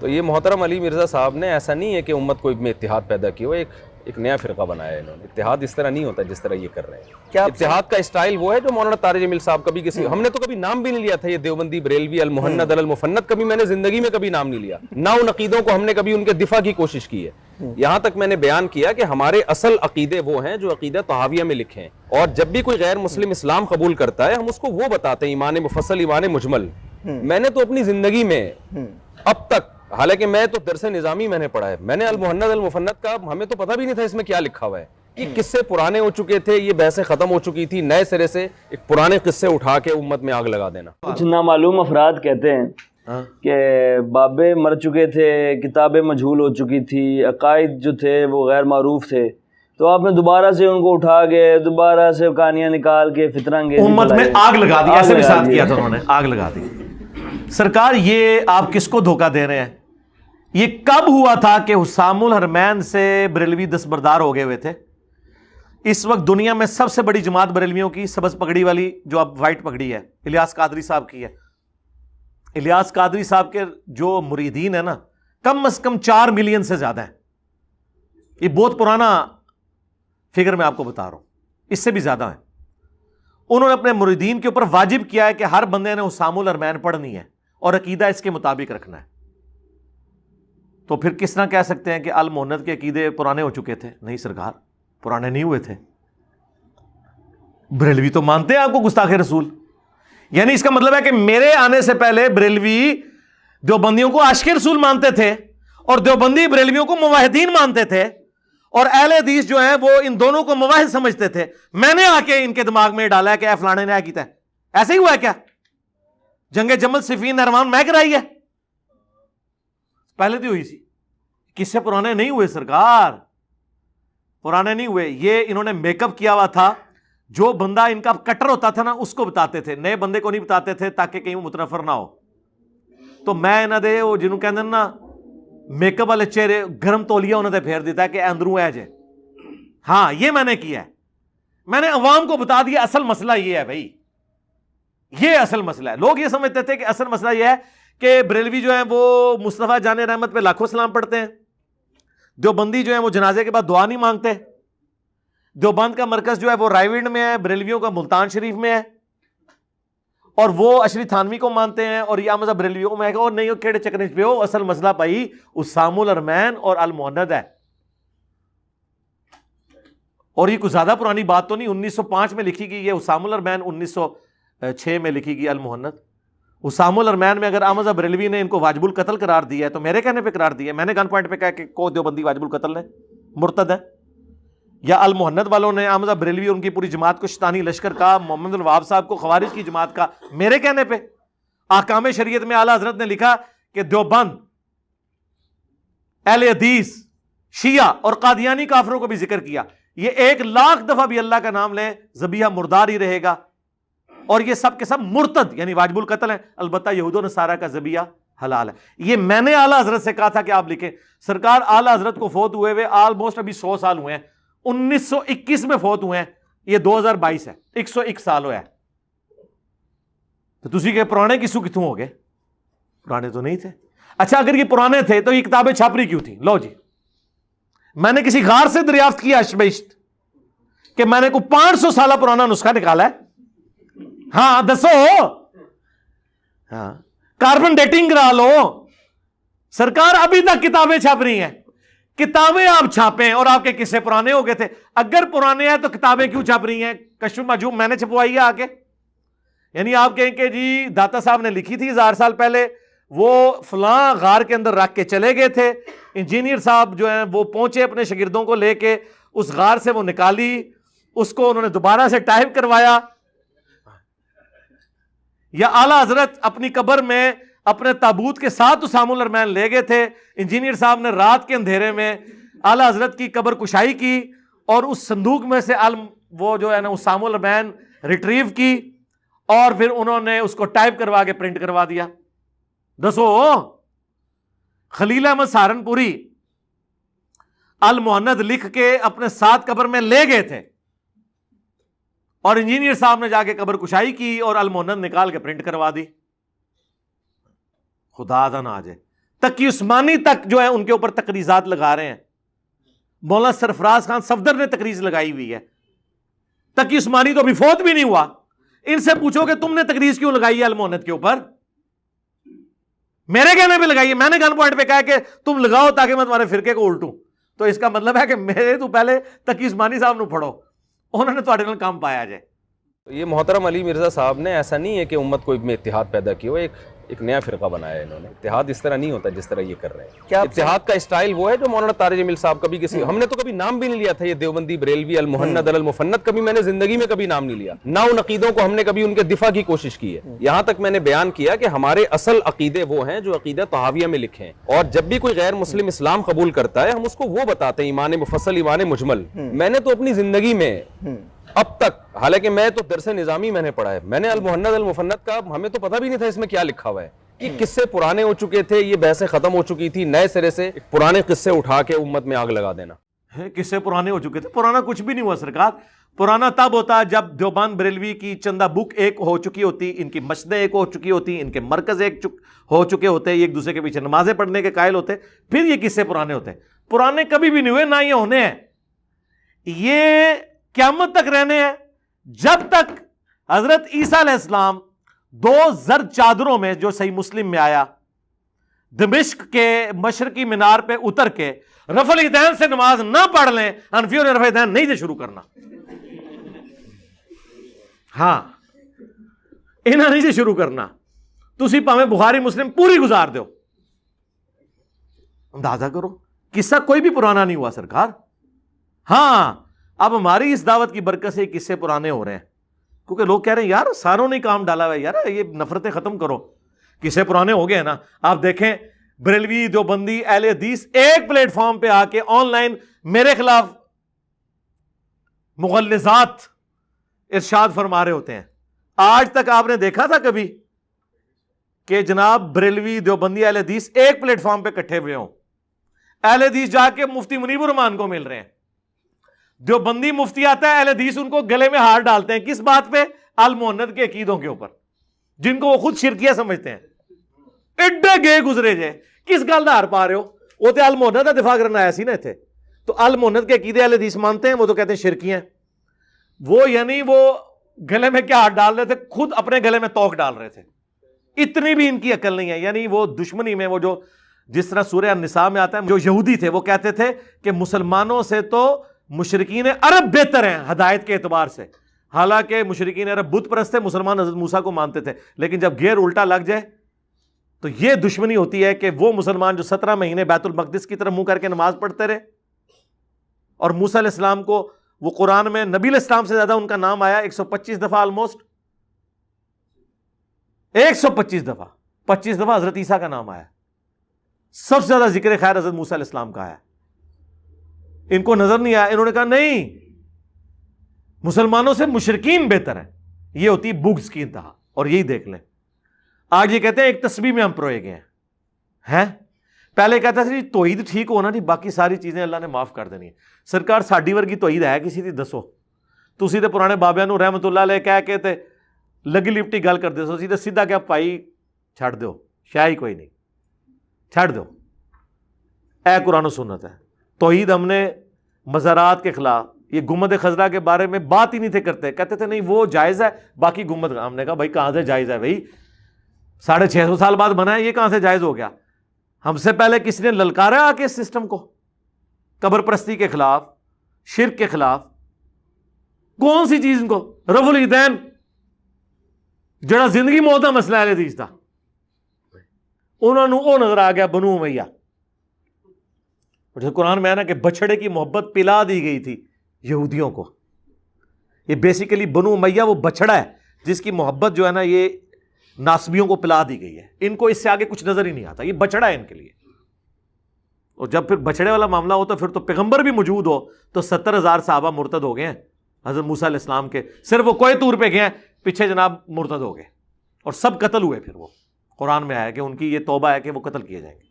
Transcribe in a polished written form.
تو یہ محترم علی مرزا صاحب نے ایسا نہیں ہے کہ امت کو میں اتحاد پیدا کی ہو، ایک نیا فرقہ بنایا ہے انہوں نے. اتحاد اس طرح نہیں ہوتا جس طرح یہ کر رہے ہیں. اتحاد کا اسٹائل وہ ہے جو مولانا طارق جمیل صاحب کبھی ہم نے تو کبھی نام بھی نہیں لیا تھا. یہ دیوبندی، بریلوی، المحند، المفند، کبھی میں نے زندگی میں کبھی نام نہیں لیا. نہ ان عقیدوں کو ہم نے کبھی ان کے دفاع کی کوشش کی ہے. یہاں تک میں نے بیان کیا کہ ہمارے اصل عقیدے وہ ہیں جو عقیدہ طحاویہ میں لکھے ہیں، اور جب بھی کوئی غیر مسلم اسلام قبول کرتا ہے ہم اس کو وہ بتاتے ہیں ایمان مفصل، ایمان مجمل. میں نے تو اپنی زندگی میں اب تک، حالانکہ میں تو درس نظامی میں نے پڑھا ہے، میں نے المحند المفند کا ہمیں تو پتہ بھی نہیں تھا اس میں کیا لکھا ہوا ہے. یہ قصے پرانے ہو چکے تھے، یہ بحثیں ختم ہو چکی تھی، نئے سرے سے ایک پرانے قصے اٹھا کے امت میں آگ لگا دینا. کچھ نامعلوم افراد کہتے ہیں کہ بابے مر چکے تھے، کتابیں مجہول ہو چکی تھی، عقائد جو تھے وہ غیر معروف تھے، تو آپ نے دوبارہ سے ان کو اٹھا کے دوبارہ سے کہانیاں نکال کے فتنہ انگیزی امت میں آگ لگا دی. ایسے بھی ساتھ کیا تھا انہوں نے، آگ لگا دی. سرکار یہ آپ کس کو دھوکہ دے رہے ہیں؟ یہ کب ہوا تھا کہ حسام الحرمین سے بریلوی دستبردار ہو گئے ہوئے تھے؟ اس وقت دنیا میں سب سے بڑی جماعت بریلویوں کی سبز پگڑی والی جو اب وائٹ پگڑی ہے، الیاس قادری صاحب کی ہے. الیاس قادری صاحب کے جو مریدین ہیں نا، کم از کم 4 ملین سے زیادہ ہیں. یہ بہت پرانا فگر میں آپ کو بتا رہا ہوں، اس سے بھی زیادہ ہیں. انہوں نے اپنے مریدین کے اوپر واجب کیا ہے کہ ہر بندے نے حسام الحرمین پڑھنی ہے اور عقیدہ اس کے مطابق رکھنا ہے. تو پھر کس طرح کہہ سکتے ہیں کہ المحند کے عقیدے پرانے ہو چکے تھے؟ نہیں سرکار، پرانے نہیں ہوئے تھے. بریلوی تو مانتے ہیں آپ کو گستاخ رسول. یعنی اس کا مطلب ہے کہ میرے آنے سے پہلے بریلوی دیوبندیوں کو عاشق رسول مانتے تھے، اور دیوبندی بریلویوں کو موحدین مانتے تھے، اور اہل حدیث جو ہیں وہ ان دونوں کو موحد سمجھتے تھے. میں نے آ کے ان کے دماغ میں ڈالا ہے کہ اے فلانے نے کیا ہے. ایسے ہی ہوا ہے کیا؟ جنگ جمل، صفین، نہروان میں کرائی ہے؟ پہلے تو ہوئی سی. کس سے پرانے نہیں ہوئے سرکار، پرانے نہیں ہوئے. یہ انہوں نے میک اپ کیا ہوا تھا. جو بندہ ان کا کٹر ہوتا تھا نا اس کو بتاتے تھے، نئے بندے کو نہیں بتاتے تھے تاکہ کہیں متنفر نہ ہو. تو میں انہوں دے وہ جنہوں کہتے ہیں نا میک اپ والے چہرے، گرم تولیہ انہوں نے پھیر دیتا ہے کہ اندروں ہے جے. ہاں یہ میں نے کیا ہے. میں نے عوام کو بتا دیا اصل مسئلہ یہ ہے بھائی، یہ اصل مسئلہ ہے. لوگ یہ سمجھتے تھے کہ اصل مسئلہ یہ ہے کہ بریلوی جو ہیں وہ مصطفیٰ جان رحمت پہ لاکھوں سلام پڑھتے ہیں، دیوبندی جو ہیں وہ جنازے کے بعد دعا نہیں مانگتے. دیوبند کا مرکز جو ہے وہ رائے ونڈ میں ہے، بریلویوں کا ملتان شریف میں ہے، اور وہ اشری تھانوی کو مانتے ہیں، اور یہ مذہب بریلویوں کو میں کہا اور نہیں، کیڑے چکرے پہ ہو. اصل مسئلہ بھائی حسام الحرمین اور المحند ہے. اور یہ کوئی زیادہ پرانی بات تو نہیں، 1905 میں لکھی گئی ہے حسام الحرمین، 1906 میں لکھی گئی المحند. حسام الحرمین میں اگر احمد بریلوی نے ان کو واجب القتل قرار دیا ہے تو میرے کہنے پہ قرار دیا ہے. میں نے گن پوائنٹ پہ کہا کہ کو دیوبندی واجب القتل ہے، مرتد ہے. یا المحند والوں نے احمد بریلوی اور ان کی پوری جماعت کو شیطانی لشکر کا، محمد الوہاب صاحب کو خوارج کی جماعت کا. میرے کہنے پہ احکام شریعت میں اعلیٰ حضرت نے لکھا کہ دیوبند، اہل حدیث، شیعہ اور قادیانی کافروں کو بھی ذکر کیا. یہ 1,00,000 دفعہ بھی اللہ کا نام لیں ذبیحہ مردار ہی رہے گا، اور یہ سب کے سب مرتد یعنی واجب القتل ہیں. البتہ یہود و نصارہ کا ذبیحہ حلال ہے. یہ میں نے اعلیٰ حضرت سے کہا تھا کہ آپ لکھیں. سرکار اعلیٰ حضرت کو فوت ہوئے آلموسٹ ابھی 100 سال ہوئے ہیں. 1921 میں فوت ہوئے ہیں، یہ 2022 ہے، 101 سال ہوا ہے. تو تسی کہ پرانے کسو کتوں ہو گئے؟ پرانے تو نہیں تھے. اچھا اگر یہ پرانے تھے تو یہ کتابیں چھاپری کیوں تھی؟ لو جی، میں نے کسی غار سے دریافت کیا اشبشت کہ میں نے کوئی 500 سالہ پرانا نسخہ نکالا ہے. ہاں دسو، ہاں کاربن ڈیٹنگ کرا لو. سرکار ابھی تک کتابیں چھاپ رہی ہیں. کتابیں آپ چھاپیں اور آپ کے قصے پرانے ہو گئے تھے. اگر پرانے ہیں تو کتابیں کیوں چھاپ رہی ہیں؟ کشف مجوب میں نے چھپوائی ہے آ کے. یعنی آپ کہیں کہ جی داتا صاحب نے لکھی تھی 1000 سال پہلے، وہ فلاں غار کے اندر رکھ کے چلے گئے تھے، انجینئر صاحب جو ہیں وہ پہنچے اپنے شاگردوں کو لے کے، اس غار سے وہ نکالی، اس کو انہوں نے دوبارہ سے ٹائپ کروایا. یا اعلیٰ حضرت اپنی قبر میں اپنے تابوت کے ساتھ حسام الحرمین لے گئے تھے، انجینئر صاحب نے رات کے اندھیرے میں اعلیٰ حضرت کی قبر کشائی کی اور اس صندوق میں سے وہ جو ہے نا حسام الحرمین ریٹریو کی، اور پھر انہوں نے اس کو ٹائپ کروا کے پرنٹ کروا دیا. دسو، خلیل احمد سہارنپوری المحند لکھ کے اپنے ساتھ قبر میں لے گئے تھے، اور انجینئر صاحب نے جا کے قبر کشائی کی اور المحند نکال کے پرنٹ کروا دی. خدا دا نہ آ جائے. تقی عثمانی تک جو ہے ان کے اوپر تقریضات لگا رہے ہیں. مولانا سرفراز خان صفدر نے تقریض لگائی ہوئی ہے. تقی عثمانی تو ابھی فوت بھی نہیں ہوا. ان سے پوچھو کہ تم نے تقریض کیوں لگائی ہے المؤنت کے اوپر؟ میرے کہنے پہ لگائی ہے. میں نے گن پوائنٹ پہ کہا کہ تم لگاؤ تاکہ میں تمہارے فرقے کو الٹوں. تو اس کا مطلب ہے کہ میرے تو پہلے تقی عثمانی صاحب نو پڑھو, انہوں نے تھوڑے نال کام پایا جائے. یہ محترم علی مرزا صاحب نے ایسا نہیں ہے کہ امت کو میں اتحاد پیدا کی ہو, ایک نیا فرقہ بنایا ہے انہوں نے. اتحاد اس طرح نہیں ہوتا جس طرح یہ کر رہے ہیں. کیا اتحاد کا اسٹائل وہ ہے جو مولانا طارق جمیل صاحب کبھی کسی, ہم نے تو کبھی نام بھی نہیں لیا تھا یہ دیوبندی, بریلوی, المحند, المفند, کبھی میں نے زندگی میں کبھی نام نہیں لیا. نہ ان عقیدوں کو ہم نے کبھی ان کے دفاع کی کوشش کی ہے. یہاں تک میں نے بیان کیا کہ ہمارے اصل عقیدے وہ ہیں جو عقیدہ طحاویہ میں لکھے ہیں, اور جب بھی کوئی غیر مسلم اسلام قبول کرتا ہے ہم اس کو وہ بتاتے ہیں ایمان مفصل, ایمان مجمل. میں نے تو اپنی زندگی میں اب تک, حالانکہ میں تو درس نظامی میں نے پڑھا ہے, میں نے المحند المفند کا ہمیں تو پتہ بھی نہیں تھا اس میں کیا لکھا ہوا ہے. یہ قصے پرانے ہو چکے تھے, یہ بحثیں ختم ہو چکی تھی, نئے سرے سے پرانے قصے اٹھا کے امت میں آگ لگا دینا. قصے پرانے ہو چکے تھے. پرانا کچھ بھی نہیں ہوا سرکار. پرانا تب ہوتا جب دیوبند بریلوی کی چندہ بک ایک ہو چکی ہوتی, ان کی مسجدیں ایک ہو چکی ہوتی, ان کے مرکز ایک ہو چکے ہوتے, ایک دوسرے کے پیچھے نمازیں پڑھنے کے قائل ہوتے, پھر یہ قصے پرانے ہوتے. پرانے کبھی بھی نہیں ہوئے, نہ یہ ہونے ہیں. یہ قیامت تک رہنے ہیں جب تک حضرت عیسیٰ علیہ السلام 2 زرد چادروں میں, جو صحیح مسلم میں آیا, دمشق کے مشرقی مینار پہ اتر کے رفع الیدین سے نماز نہ پڑھ لیں. حنفیوں نے رفع الیدین نہیں شروع کرنا. ہاں, انہاں نہیں شروع کرنا. تسی پاویں بخاری مسلم پوری گزار دیو. اندازہ کرو, قصہ کوئی بھی پرانا نہیں ہوا سرکار. ہاں, اب ہماری اس دعوت کی برکت سے قصے پرانے ہو رہے ہیں, کیونکہ لوگ کہہ رہے ہیں یار ساروں نے کام ڈالا ہوا ہے, یار یہ نفرتیں ختم کرو. قصے پرانے ہو گئے نا. آپ دیکھیں بریلوی, دیوبندی, اہل حدیث ایک پلیٹ فارم پہ آ کے آن لائن میرے خلاف مغلظات ارشاد فرما رہے ہوتے ہیں. آج تک آپ نے دیکھا تھا کبھی کہ جناب بریلوی, دیوبندی, اہل حدیث ایک پلیٹ فارم پہ اکٹھے ہوئے ہوں؟ اہل حدیث جا کے مفتی منیب الرحمان کو مل رہے ہیں, دیوبندی مفتی آتا ہے, اہل حدیث ان کو گلے میں ہار ڈالتے ہیں. کس بات پہ؟ المؤنت کے عقیدوں کے اوپر, جن کو وہ خود شرکیہ سمجھتے ہیں. ایڈے گئے گزرے جے, کس گل دا ہار پا رہے ہو؟ وہ تو المؤنت کا دفاع کرنا آیا سی نا اتنے. تو المؤنت کے عقیدے اہل حدیث مانتے ہیں, وہ تو کہتے ہیں شرکی ہیں. وہ یعنی وہ گلے میں کیا ہاتھ ڈال رہے تھے؟ خود اپنے گلے میں توک ڈال رہے تھے. اتنی بھی ان کی عقل نہیں ہے. یعنی وہ دشمنی میں, وہ جو جس طرح سورہ النساء میں آتا ہے, جو یہودی تھے وہ کہتے تھے کہ مسلمانوں سے تو مشرکین عرب بہتر ہیں ہدایت کے اعتبار سے. حالانکہ مشرکین عرب بت پرست تھے, مسلمان حضرت موسیٰ کو مانتے تھے. لیکن جب گیئر الٹا لگ جائے تو یہ دشمنی ہوتی ہے کہ وہ مسلمان جو 17 مہینے بیت المقدس کی طرف منہ کر کے نماز پڑھتے رہے, اور موسیٰ علیہ السلام کو وہ قرآن میں نبی علیہ السلام سے زیادہ ان کا نام آیا 125 دفعہ, آلموسٹ 125 دفعہ, 25 دفعہ حضرت عیسیٰ کا نام آیا. سب سے زیادہ ذکر خیر حضرت موسیٰ علیہ السلام کا آیا. ان کو نظر نہیں آیا, انہوں نے کہا نہیں, مسلمانوں سے مشرکین بہتر ہیں. یہ ہوتی بغض کی انتہا. اور یہی دیکھ لیں آج یہ کہتے ہیں ایک تسبیح میں ہم پروئے گئے ہیں. پہلے کہتا تھا جی توحید ٹھیک ہونا نہیں, باقی ساری چیزیں اللہ نے معاف کر دینی ہے. سرکار ساڈی ورگی توحید ہے کسی دی دسو؟ تسی تے پرانے بابیاں نو رحمت اللہ علیہ کہہ کے تے لگی لپٹی گل کر دے سو, سی تے سیدھا کہ بھائی چھڑ دیو, شاہی کوئی نہیں, چھڑ دو. اے قرآن و سنت ہے. توحید ہم نے مزارات کے خلاف, یہ گنبد خضرا کے بارے میں بات ہی نہیں تھے کرتے, کہتے تھے نہیں وہ جائز ہے, باقی گنبد. ہم نے کہا بھائی کہاں سے جائز ہے بھائی, 650 سال بعد بنا ہے, یہ کہاں سے جائز ہو گیا؟ ہم سے پہلے کسی نے للکارا آ کے اس سسٹم کو, قبر پرستی کے خلاف, شرک کے خلاف. کون سی چیز ان کو؟ رفع الیدین جڑا زندگی موت کا مسئلہ ہے حدیث دا, انہوں نے وہ نظر آ گیا بنو امیہ. قرآن میں ہے نا کہ بچڑے کی محبت پلا دی گئی تھی یہودیوں کو. یہ بیسیکلی بنو امیہ وہ بچڑا ہے جس کی محبت جو ہے نا یہ ناسبیوں کو پلا دی گئی ہے. ان کو اس سے آگے کچھ نظر ہی نہیں آتا, یہ بچڑا ہے ان کے لیے. اور جب پھر بچڑے والا معاملہ ہو تو پھر تو پیغمبر بھی موجود ہو تو 70,000 صحابہ مرتد ہو گئے ہیں حضرت موسیٰ علیہ السلام کے. صرف وہ کوہ طور پہ گئے ہیں, پیچھے جناب مرتد ہو گئے, اور سب قتل ہوئے. پھر وہ قرآن میں آیا کہ ان کی یہ توبہ ہے کہ وہ قتل کیے جائیں گے.